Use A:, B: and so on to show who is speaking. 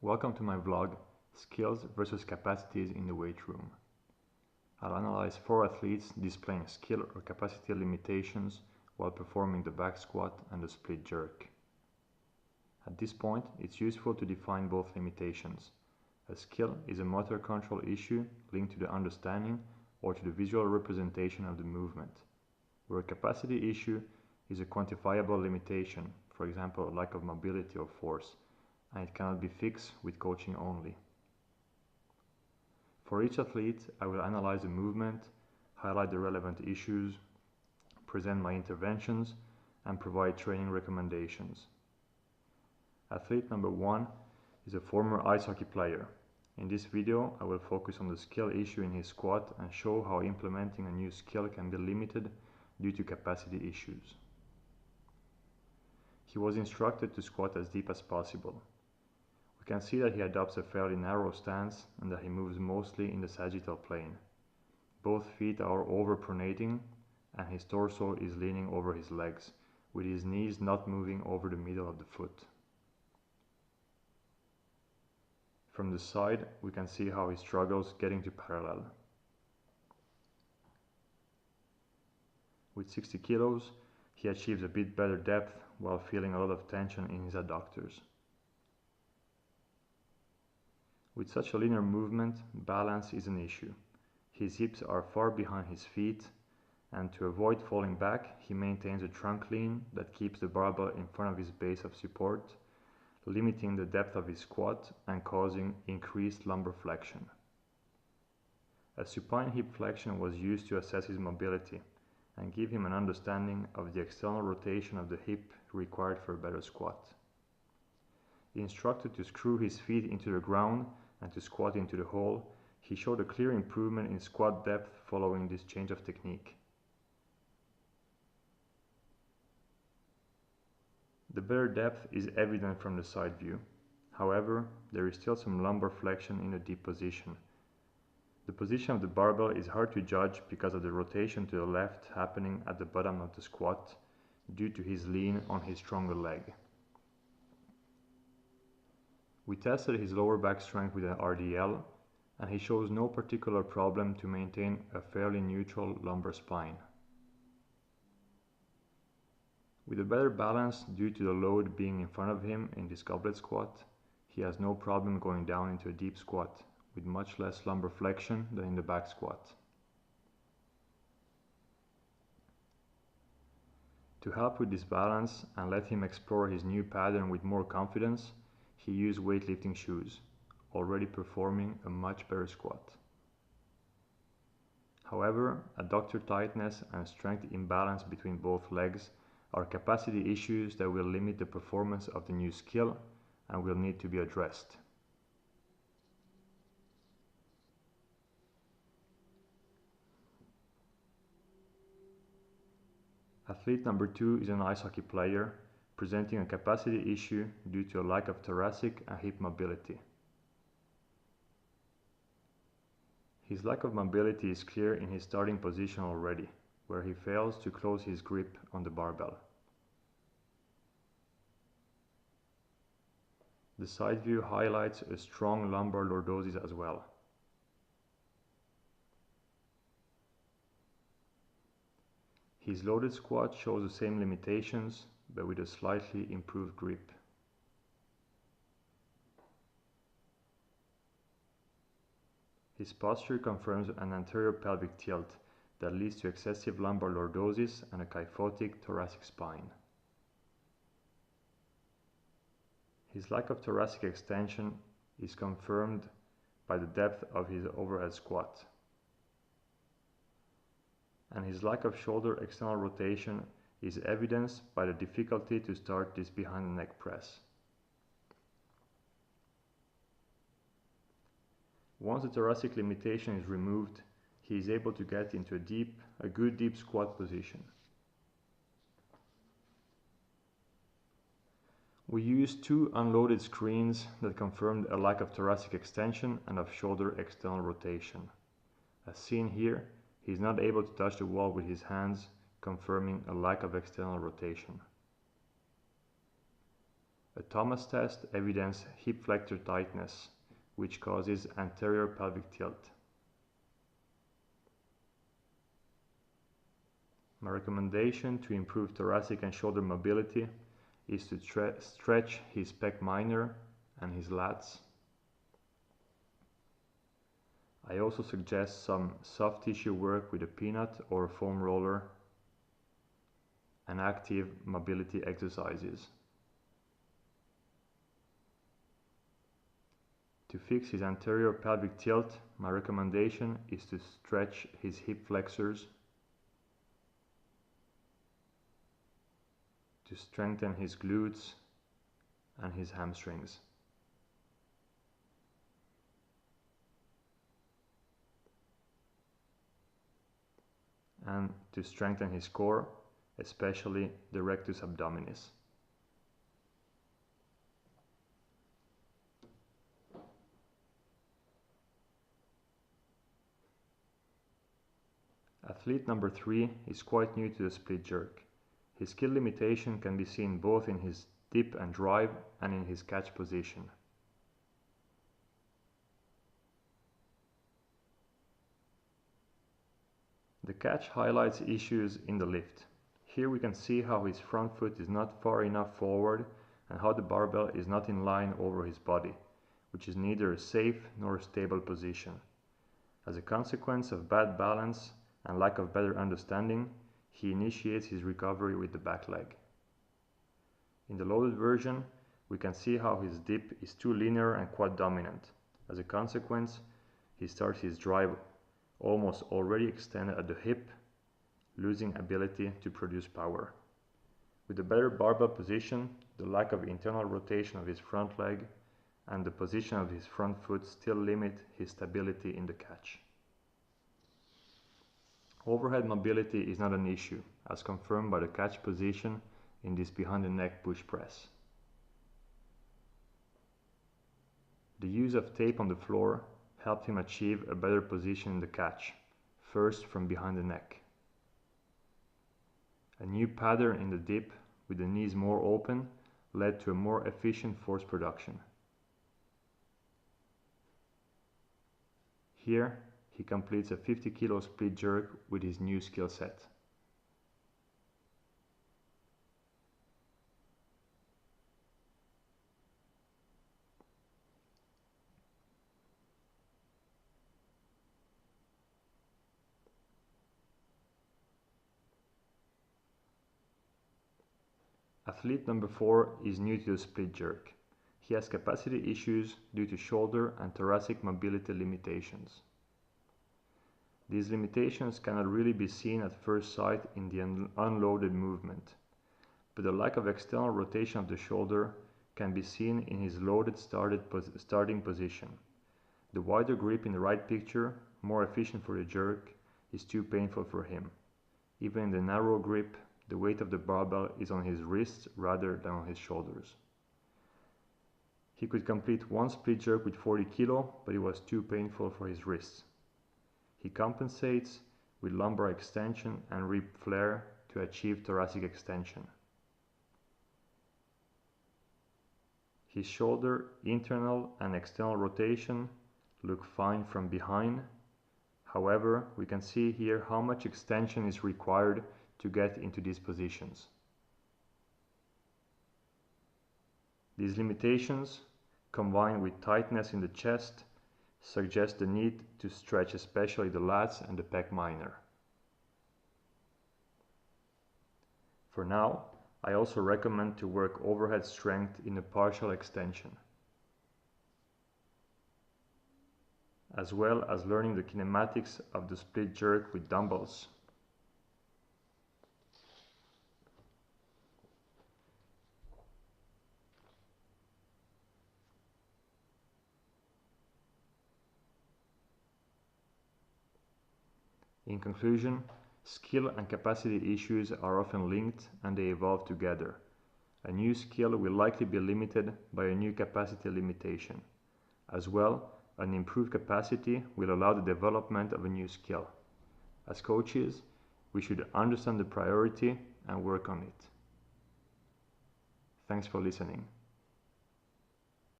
A: Welcome to my vlog, Skills versus Capacities in the Weight Room. I'll analyze 4 athletes displaying skill or capacity limitations while performing the back squat and the split jerk. At this point, it's useful to define both limitations. A skill is a motor control issue linked to the understanding or to the visual representation of the movement, where a capacity issue is a quantifiable limitation, for example, a lack of mobility or force, and it cannot be fixed with coaching only. For each athlete, I will analyze the movement, highlight the relevant issues, present my interventions, and provide training recommendations. Athlete number 1 is a former ice hockey player. In this video, I will focus on the skill issue in his squat and show how implementing a new skill can be limited due to capacity issues. He was instructed to squat as deep as possible. We can see that he adopts a fairly narrow stance and that he moves mostly in the sagittal plane. Both feet are overpronating and his torso is leaning over his legs, with his knees not moving over the middle of the foot. From the side, we can see how he struggles getting to parallel. With 60 kilos, he achieves a bit better depth while feeling a lot of tension in his adductors. With such a linear movement, balance is an issue. His hips are far behind his feet, and to avoid falling back, he maintains a trunk lean that keeps the barbell in front of his base of support, limiting the depth of his squat and causing increased lumbar flexion. A supine hip flexion was used to assess his mobility and give him an understanding of the external rotation of the hip required for a better squat. Instructed to screw his feet into the ground and to squat into the hole, he showed a clear improvement in squat depth following this change of technique. The better depth is evident from the side view. However, there is still some lumbar flexion in the deep position. The position of the barbell is hard to judge because of the rotation to the left happening at the bottom of the squat due to his lean on his stronger leg. We tested his lower back strength with an RDL, and he shows no particular problem to maintain a fairly neutral lumbar spine. With a better balance due to the load being in front of him in this goblet squat, he has no problem going down into a deep squat, with much less lumbar flexion than in the back squat. To help with this balance and let him explore his new pattern with more confidence, he used weightlifting shoes, already performing a much better squat. However, adductor tightness and strength imbalance between both legs are capacity issues that will limit the performance of the new skill and will need to be addressed. Athlete number 2 is an ice hockey player presenting a capacity issue due to a lack of thoracic and hip mobility. His lack of mobility is clear in his starting position already, where he fails to close his grip on the barbell. The side view highlights a strong lumbar lordosis as well. His loaded squat shows the same limitations, but with a slightly improved grip. His posture confirms an anterior pelvic tilt that leads to excessive lumbar lordosis and a kyphotic thoracic spine. His lack of thoracic extension is confirmed by the depth of his overhead squat, and his lack of shoulder external rotation is evidenced by the difficulty to start this behind the neck press. Once the thoracic limitation is removed, he is able to get into a good deep squat position. We used 2 unloaded screens that confirmed a lack of thoracic extension and of shoulder external rotation. As seen here, he is not able to touch the wall with his hands, confirming a lack of external rotation. A Thomas test evidenced hip flexor tightness, which causes anterior pelvic tilt. My recommendation to improve thoracic and shoulder mobility is to stretch his pec minor and his lats. I also suggest some soft tissue work with a peanut or a foam roller and active mobility exercises. To fix his anterior pelvic tilt, my recommendation is to stretch his hip flexors, to strengthen his glutes and his hamstrings. And to strengthen his core, especially the rectus abdominis. Athlete number 3 is quite new to the split jerk. His skill limitation can be seen both in his dip and drive and in his catch position. The catch highlights issues in the lift. Here we can see how his front foot is not far enough forward and how the barbell is not in line over his body, which is neither a safe nor a stable position. As a consequence of bad balance and lack of better understanding, he initiates his recovery with the back leg. In the loaded version, we can see how his dip is too linear and quad dominant. As a consequence, he starts his drive almost already extended at the hip, losing ability to produce power. With a better barbell position, the lack of internal rotation of his front leg and the position of his front foot still limit his stability in the catch. Overhead mobility is not an issue, as confirmed by the catch position in this behind the neck push press. The use of tape on the floor helped him achieve a better position in the catch, first from behind the neck. A new pattern in the dip, with the knees more open, led to a more efficient force production. Here, he completes a 50 kilo split jerk with his new skill set. Athlete number 4 is new to the split jerk. He has capacity issues due to shoulder and thoracic mobility limitations. These limitations cannot really be seen at first sight in the unloaded movement, but the lack of external rotation of the shoulder can be seen in his loaded starting position. The wider grip in the right picture, more efficient for the jerk, is too painful for him. Even in the narrow grip, the weight of the barbell is on his wrists rather than on his shoulders. He could complete one split jerk with 40 kilo, but it was too painful for his wrists. He compensates with lumbar extension and rib flare to achieve thoracic extension. His shoulder internal and external rotation look fine from behind. However, we can see here how much extension is required to get into these positions. These limitations, combined with tightness in the chest, suggest the need to stretch especially the lats and the pec minor. For now, I also recommend to work overhead strength in a partial extension, as well as learning the kinematics of the split jerk with dumbbells. In conclusion, skill and capacity issues are often linked and they evolve together. A new skill will likely be limited by a new capacity limitation. As well, an improved capacity will allow the development of a new skill. As coaches, we should understand the priority and work on it. Thanks for listening.